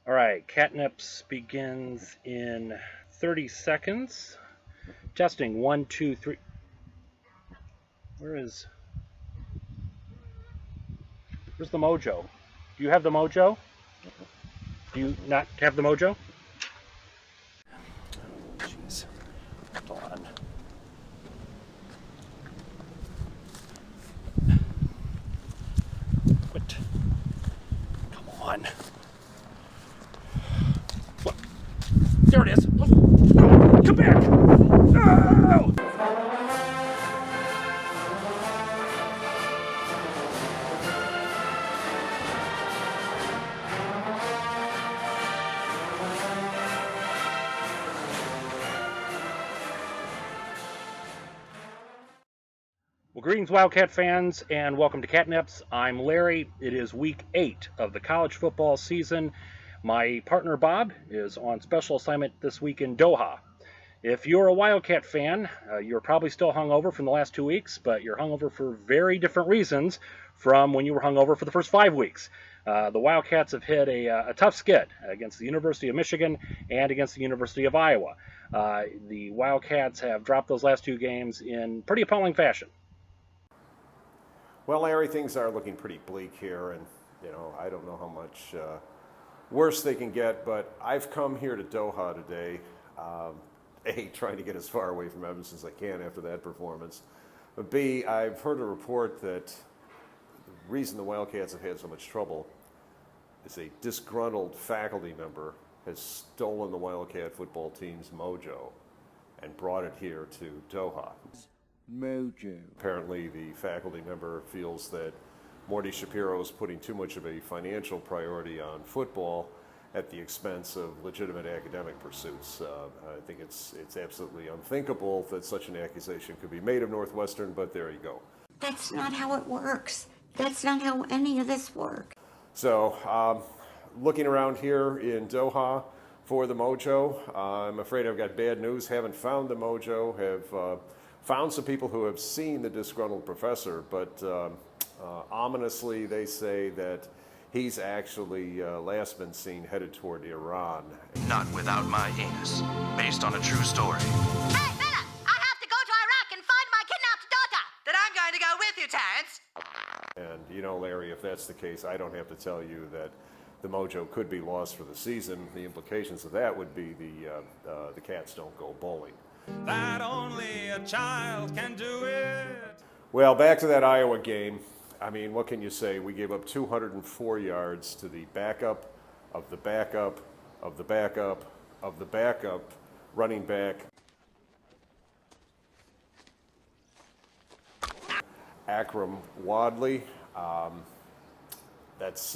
All right, catnips begins in 30 seconds. Testing 1, 2, 3. Where's the Mojo? Do you have the Mojo? Do you not have the Mojo? Jeez. Hold on. Quit. Come on. What? There it is. No, come back. No! Well, greetings, Wildcat fans, and welcome to Catnips. I'm Larry. It is week 8 of the college football season. My partner Bob is on special assignment this week in Doha. If you're a Wildcat fan, you're probably still hungover from the last 2 weeks, but you're hungover for very different reasons from when you were hungover for the first 5 weeks. The Wildcats have hit a tough skid against the University of Michigan and against the University of Iowa. The Wildcats have dropped those last 2 games in pretty appalling fashion. Well, Larry, things are looking pretty bleak here, and I don't know how much worse they can get, but I've come here to Doha today, A, trying to get as far away from Evanston as I can after that performance, but B, I've heard a report that the reason the Wildcats have had so much trouble is a disgruntled faculty member has stolen the Wildcat football team's mojo and brought it here to Doha. Mojo. Apparently, the faculty member feels that Morty Shapiro is putting too much of a financial priority on football at the expense of legitimate academic pursuits. I think it's absolutely unthinkable that such an accusation could be made of Northwestern, but there you go. That's not how it works. That's not how any of this works. So, looking around here in Doha for the mojo, I'm afraid I've got bad news. Haven't found the mojo. Have found some people who have seen the disgruntled professor, but ominously they say that he's actually last been seen headed toward Iran. Not without my anus, based on a true story. Hey, Bella! I have to go to Iraq and find my kidnapped daughter! Then I'm going to go with you, Terrence! And Larry, if that's the case, I don't have to tell you that the mojo could be lost for the season. The implications of that would be the Cats don't go bowling. That only a child can do it. Well, back to that Iowa game. I mean, what can you say? We gave up 204 yards to the backup of the backup of the backup of the backup running back, Akram Wadley. That's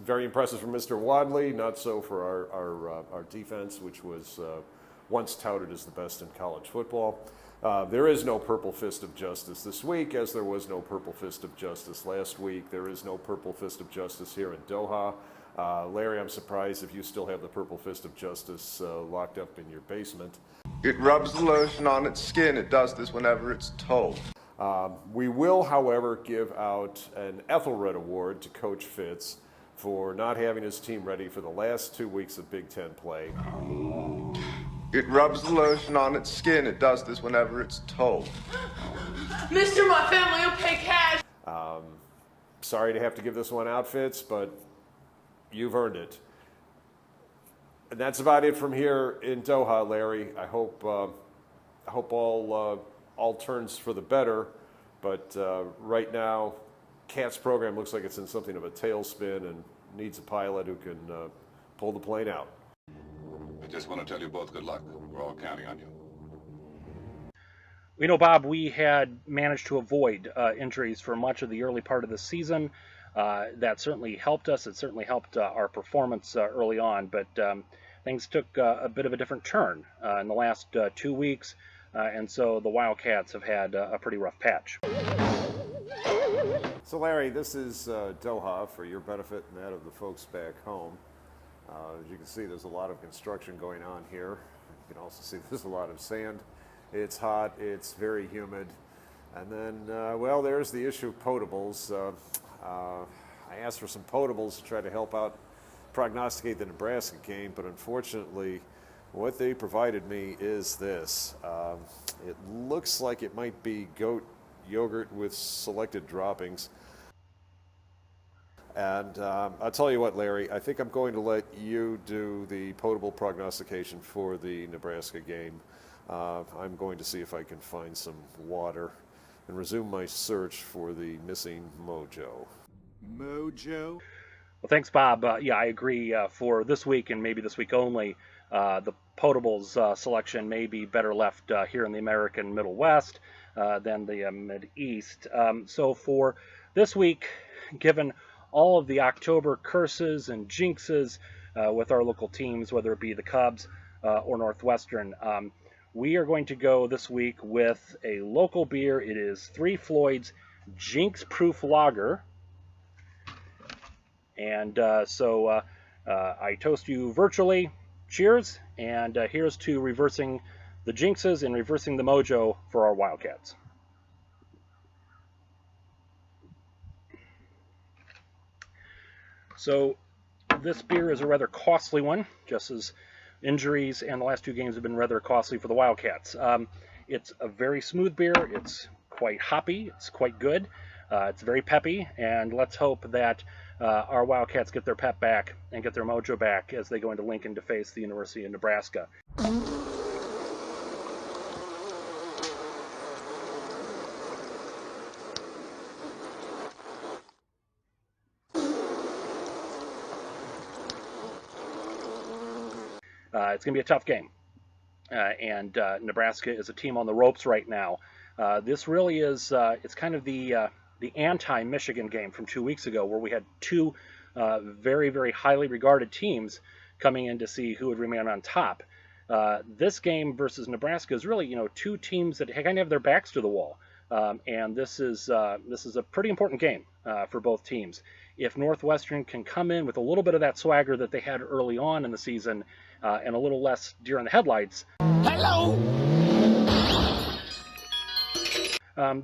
very impressive for Mr. Wadley, not so for our defense, which was once touted as the best in college football. There is no purple fist of justice this week, as there was no purple fist of justice last week. There is no purple fist of justice here in Doha. Larry, I'm surprised if you still have the purple fist of justice locked up in your basement. It rubs the lotion on its skin. It does this whenever it's told. We will, however, give out an Ethelred Award to Coach Fitz for not having his team ready for the last 2 weeks of Big Ten play. It rubs the lotion on its skin. It does this whenever it's told. Mister, my family will pay cash. Sorry to have to give this one out, Fitz, but you've earned it. And that's about it from here in Doha, Larry. I hope all turns for the better. But right now, Cat's program looks like it's in something of a tailspin and needs a pilot who can pull the plane out. I just want to tell you both good luck. We're all counting on you. Bob, we had managed to avoid injuries for much of the early part of the season. That certainly helped us. It certainly helped our performance early on, but things took a bit of a different turn in the last 2 weeks, and so the Wildcats have had a pretty rough patch. So, Larry, this is Doha for your benefit and that of the folks back home. As you can see, there's a lot of construction going on here. You can also see there's a lot of sand. It's hot, it's very humid. And then, well, there's the issue of potables. I asked for some potables to try to help out prognosticate the Nebraska game, but unfortunately, what they provided me is this. It looks like it might be goat yogurt with selected droppings. And I'll tell you what, Larry, I think I'm going to let you do the potable prognostication for the Nebraska game. I'm going to see if I can find some water and resume my search for the missing Mojo. Mojo? Well, thanks, Bob. Yeah, I agree. For this week and maybe this week only, the potables selection may be better left here in the American Middle West than the Mid-East. So for this week, given all of the October curses and jinxes with our local teams, whether it be the Cubs or Northwestern, we are going to go this week with a local beer. It is Three Floyd's Jinx Proof Lager. And so I toast you virtually. Cheers, and here's to reversing the jinxes and reversing the mojo for our Wildcats. So this beer is a rather costly one, just as injuries and the last two games have been rather costly for the Wildcats. It's a very smooth beer. It's quite hoppy. It's quite good. It's very peppy, and let's hope that our Wildcats get their pep back and get their mojo back as they go into Lincoln to face the University of Nebraska. It's going to be a tough game, and Nebraska is a team on the ropes right now. This really is, it's kind of the anti-Michigan game from 2 weeks ago, where we had two very, very highly regarded teams coming in to see who would remain on top. This game versus Nebraska is really, two teams that kind of have their backs to the wall, and this is a pretty important game for both teams. If Northwestern can come in with a little bit of that swagger that they had early on in the season, and a little less deer in the headlights,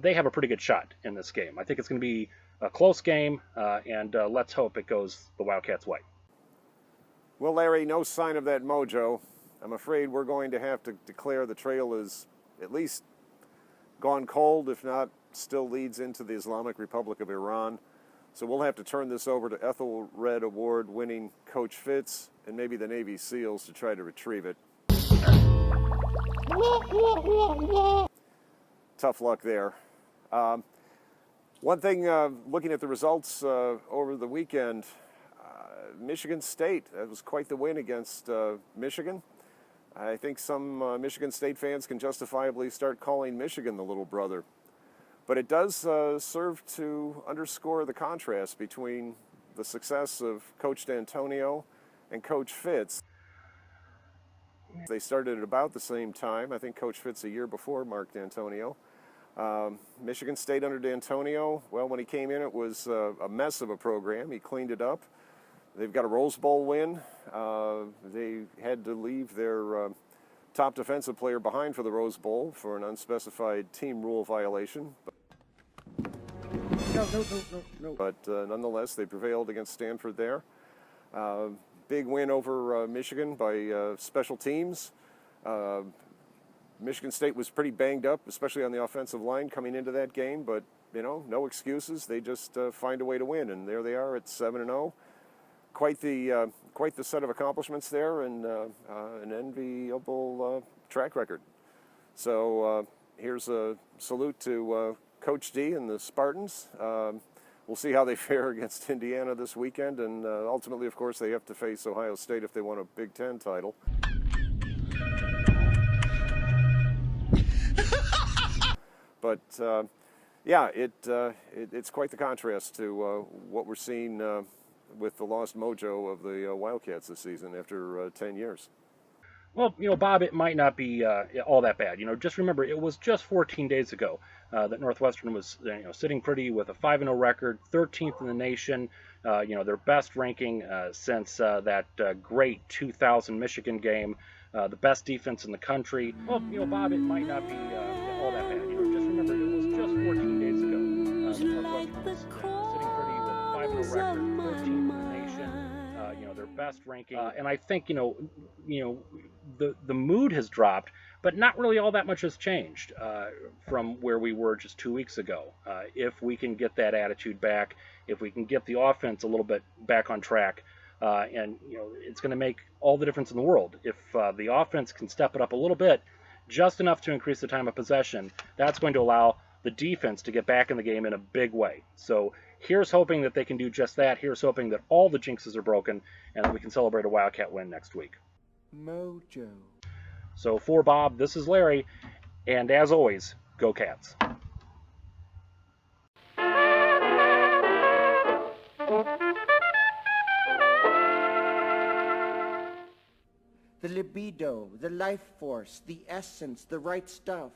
they have a pretty good shot in this game. I think it's going to be a close game, and let's hope it goes the Wildcats' way. Well, Larry, no sign of that mojo. I'm afraid we're going to have to declare the trail is at least gone cold, if not still leads into the Islamic Republic of Iran. So we'll have to turn this over to Ethelred Award-winning Coach Fitz and maybe the Navy SEALs to try to retrieve it. Tough luck there. One thing, looking at the results over the weekend, Michigan State, that was quite the win against Michigan. I think some Michigan State fans can justifiably start calling Michigan the little brother. But it does serve to underscore the contrast between the success of Coach D'Antonio and Coach Fitz. They started at about the same time. I think Coach Fitz a year before Mark D'Antonio. Michigan State under D'Antonio, well, when he came in, it was a mess of a program. He cleaned it up. They've got a Rose Bowl win. They had to leave their top defensive player behind for the Rose Bowl for an unspecified team rule violation. No. But nonetheless, they prevailed against Stanford there. Big win over Michigan by special teams. Michigan State was pretty banged up, especially on the offensive line coming into that game, but no excuses. They just find a way to win, and there they are at 7-0. Quite the set of accomplishments there, and an enviable track record. So here's a salute to Coach D and the Spartans. We'll see how they fare against Indiana this weekend, and ultimately, of course, they have to face Ohio State if they want a Big Ten title. But yeah, it's quite the contrast to what we're seeing with the lost mojo of the Wildcats this season after 10 years. Well, Bob, it might not be all that bad. Just remember, it was just 14 days ago that Northwestern was, sitting pretty with a 5-0 record, 13th in the nation. Their best ranking since that great 2000 Michigan game, the best defense in the country. Well, Bob, it might not be all that bad. Just remember, it was just 14 days ago that Northwestern was sitting pretty with a 5-0 record, 13th in the nation. Their best ranking, and I think the mood has dropped, but not really all that much has changed from where we were just 2 weeks ago. If we can get that attitude back, if we can get the offense a little bit back on track, and it's going to make all the difference in the world. If the offense can step it up a little bit, just enough to increase the time of possession, that's going to allow the defense to get back in the game in a big way. So here's hoping that they can do just that. Here's hoping that all the jinxes are broken and that we can celebrate a Wildcat win next week. Mojo. So for Bob, this is Larry, and as always, go Cats. The libido, the life force, the essence, the right stuff.